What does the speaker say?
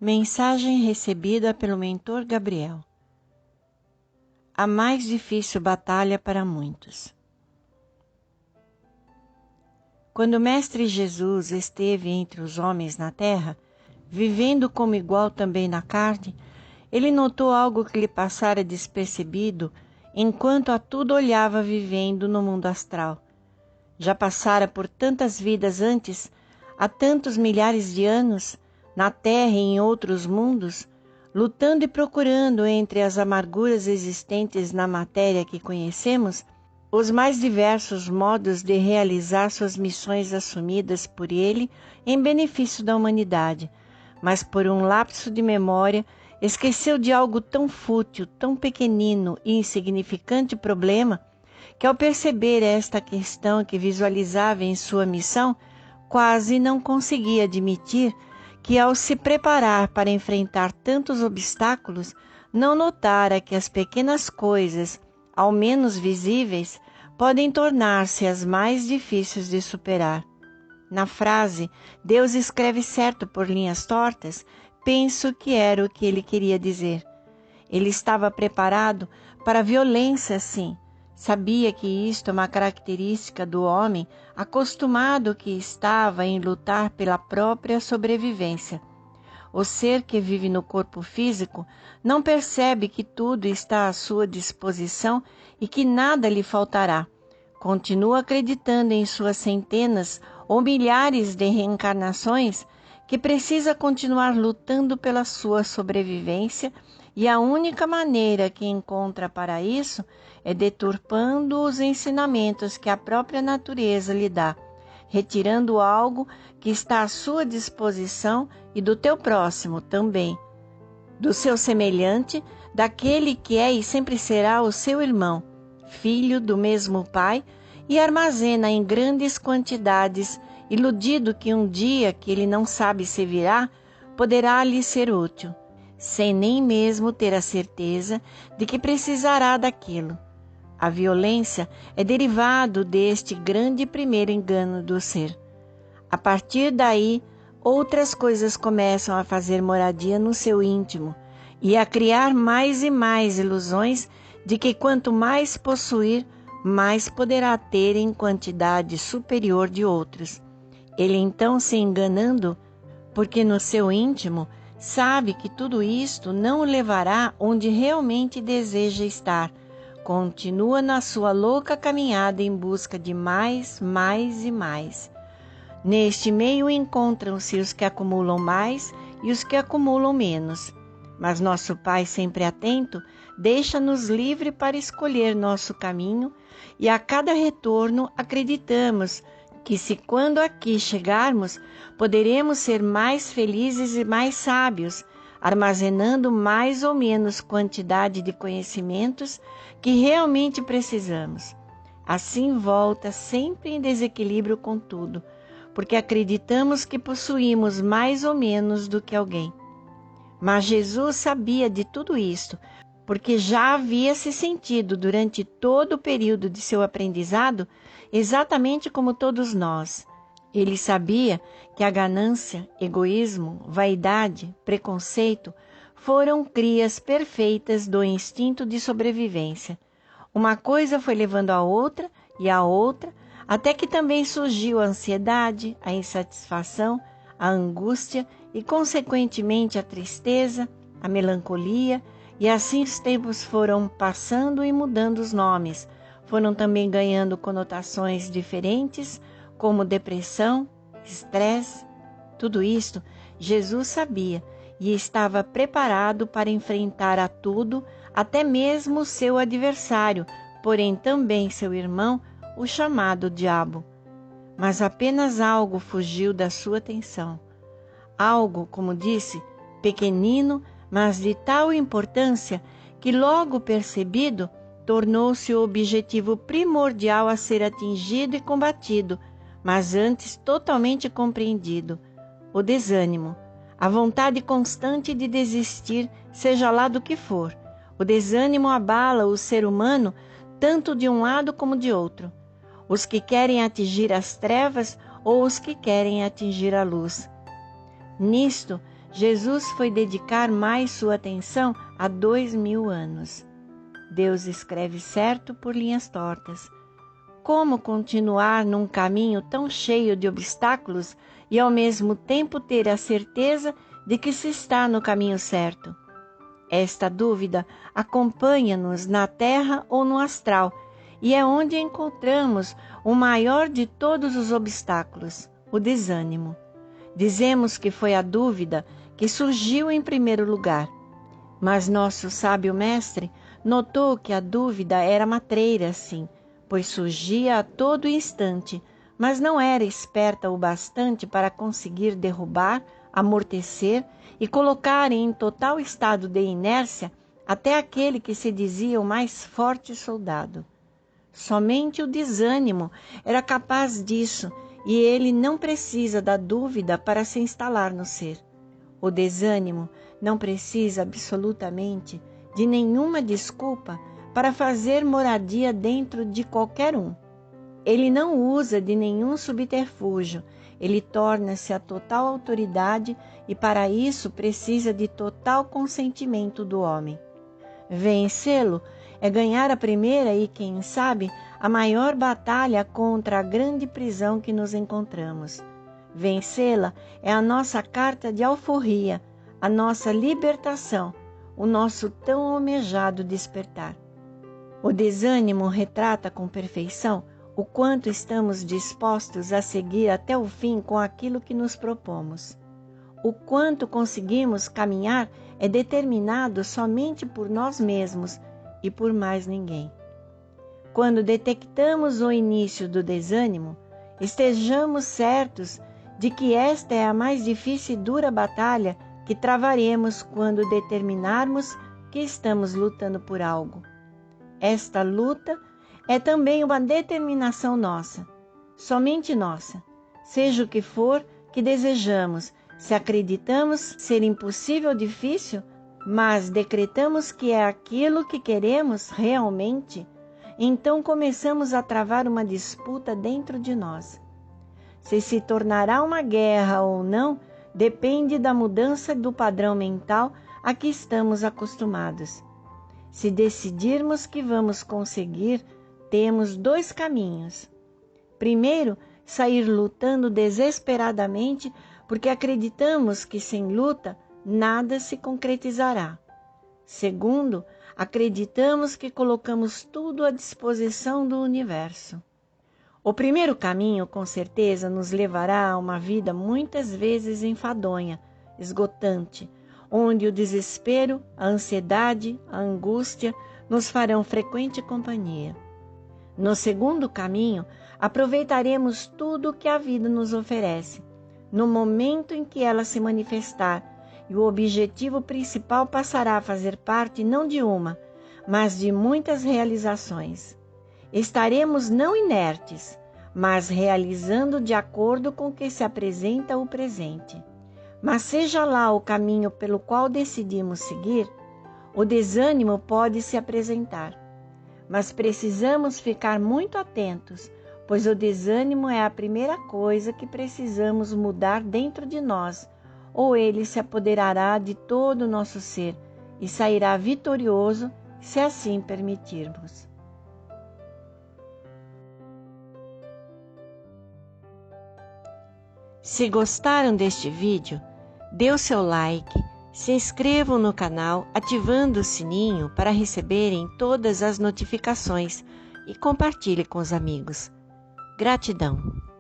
Mensagem recebida pelo mentor Gabriel. A mais difícil batalha para muitos. Quando o Mestre Jesus esteve entre os homens na terra, vivendo como igual também na carne, ele notou algo que lhe passara despercebido enquanto a tudo olhava vivendo no mundo astral. Já passara por tantas vidas antes, há tantos milhares de anos, na Terra e em outros mundos, lutando e procurando entre as amarguras existentes na matéria que conhecemos, os mais diversos modos de realizar suas missões assumidas por ele em benefício da humanidade, mas por um lapso de memória esqueceu de algo tão fútil, tão pequenino e insignificante problema, que ao perceber esta questão que visualizava em sua missão, quase não conseguia admitir que ao se preparar para enfrentar tantos obstáculos, não notara que as pequenas coisas, ao menos visíveis, podem tornar-se as mais difíceis de superar. Na frase, Deus escreve certo por linhas tortas, penso que era o que ele queria dizer. Ele estava preparado para a violência, sim. Sabia que isto é uma característica do homem acostumado que estava em lutar pela própria sobrevivência. O ser que vive no corpo físico não percebe que tudo está à sua disposição e que nada lhe faltará. Continua acreditando em suas centenas ou milhares de reencarnações que precisa continuar lutando pela sua sobrevivência e a única maneira que encontra para isso é deturpando os ensinamentos que a própria natureza lhe dá, retirando algo que está à sua disposição e do teu próximo também, do seu semelhante, daquele que é e sempre será o seu irmão, filho do mesmo pai, e armazena em grandes quantidades, iludido que um dia que ele não sabe se virá, poderá lhe ser útil, sem nem mesmo ter a certeza de que precisará daquilo. A violência é derivado deste grande primeiro engano do ser. A partir daí, outras coisas começam a fazer moradia no seu íntimo e a criar mais e mais ilusões de que quanto mais possuir, mais poderá ter em quantidade superior de outros. Ele então se enganando, porque no seu íntimo sabe que tudo isto não o levará onde realmente deseja estar, continua na sua louca caminhada em busca de mais, mais e mais. Neste meio encontram-se os que acumulam mais e os que acumulam menos. Mas nosso Pai, sempre atento, deixa-nos livre para escolher nosso caminho e a cada retorno acreditamos que se quando aqui chegarmos, poderemos ser mais felizes e mais sábios, armazenando mais ou menos quantidade de conhecimentos que realmente precisamos. Assim volta sempre em desequilíbrio com tudo, porque acreditamos que possuímos mais ou menos do que alguém. Mas Jesus sabia de tudo isto, porque já havia se sentido durante todo o período de seu aprendizado exatamente como todos nós. Ele sabia que a ganância, egoísmo, vaidade, preconceito foram crias perfeitas do instinto de sobrevivência. Uma coisa foi levando a outra e a outra, até que também surgiu a ansiedade, a insatisfação, a angústia e, consequentemente, a tristeza, a melancolia, e assim os tempos foram passando e mudando os nomes. Foram também ganhando conotações diferentes, como depressão, estresse. Tudo isto Jesus sabia e estava preparado para enfrentar a tudo, até mesmo o seu adversário, porém também seu irmão, o chamado diabo. Mas apenas algo fugiu da sua atenção. Algo, como disse, pequenino, mas de tal importância que logo percebido, tornou-se o objetivo primordial a ser atingido e combatido, mas antes totalmente compreendido: o desânimo, a vontade constante de desistir, seja lá do que for. O desânimo abala o ser humano tanto de um lado como de outro. Os que querem atingir as trevas ou os que querem atingir a luz. Nisto, Jesus foi dedicar mais sua atenção a 2000 anos. Deus escreve certo por linhas tortas. Como continuar num caminho tão cheio de obstáculos e ao mesmo tempo ter a certeza de que se está no caminho certo? Esta dúvida acompanha-nos na terra ou no astral, e é onde encontramos o maior de todos os obstáculos, o desânimo. Dizemos que foi a dúvida que surgiu em primeiro lugar, mas nosso sábio mestre notou que a dúvida era matreira, sim, pois surgia a todo instante, mas não era esperta o bastante para conseguir derrubar, amortecer e colocar em total estado de inércia até aquele que se dizia o mais forte soldado. Somente o desânimo era capaz disso, e ele não precisa da dúvida para se instalar no ser. O desânimo não precisa absolutamente de nenhuma desculpa para fazer moradia dentro de qualquer um. Ele não usa de nenhum subterfúgio, ele torna-se a total autoridade e para isso precisa de total consentimento do homem. Vencê-lo é ganhar a primeira e, quem sabe, a maior batalha contra a grande prisão que nos encontramos. Vencê-la é a nossa carta de alforria, a nossa libertação, o nosso tão almejado despertar. O desânimo retrata com perfeição o quanto estamos dispostos a seguir até o fim com aquilo que nos propomos. O quanto conseguimos caminhar é determinado somente por nós mesmos e por mais ninguém. Quando detectamos o início do desânimo, estejamos certos de que esta é a mais difícil e dura batalha que travaremos quando determinarmos que estamos lutando por algo. Esta luta é também uma determinação nossa, somente nossa, seja o que for que desejamos. Se acreditamos ser impossível ou difícil, mas decretamos que é aquilo que queremos realmente, então começamos a travar uma disputa dentro de nós. Se tornará uma guerra ou não, depende da mudança do padrão mental a que estamos acostumados. Se decidirmos que vamos conseguir, temos dois caminhos. Primeiro, sair lutando desesperadamente porque acreditamos que sem luta nada se concretizará. Segundo, acreditamos que colocamos tudo à disposição do universo. O primeiro caminho, com certeza, nos levará a uma vida muitas vezes enfadonha, esgotante, onde o desespero, a ansiedade, a angústia nos farão frequente companhia. No segundo caminho, aproveitaremos tudo o que a vida nos oferece, no momento em que ela se manifestar, e o objetivo principal passará a fazer parte não de uma, mas de muitas realizações. Estaremos não inertes, mas realizando de acordo com o que se apresenta o presente. Mas seja lá o caminho pelo qual decidimos seguir, o desânimo pode se apresentar. Mas precisamos ficar muito atentos, pois o desânimo é a primeira coisa que precisamos mudar dentro de nós, ou ele se apoderará de todo o nosso ser e sairá vitorioso, se assim permitirmos. Se gostaram deste vídeo, dê o seu like, se inscrevam no canal ativando o sininho para receberem todas as notificações e compartilhe com os amigos. Gratidão!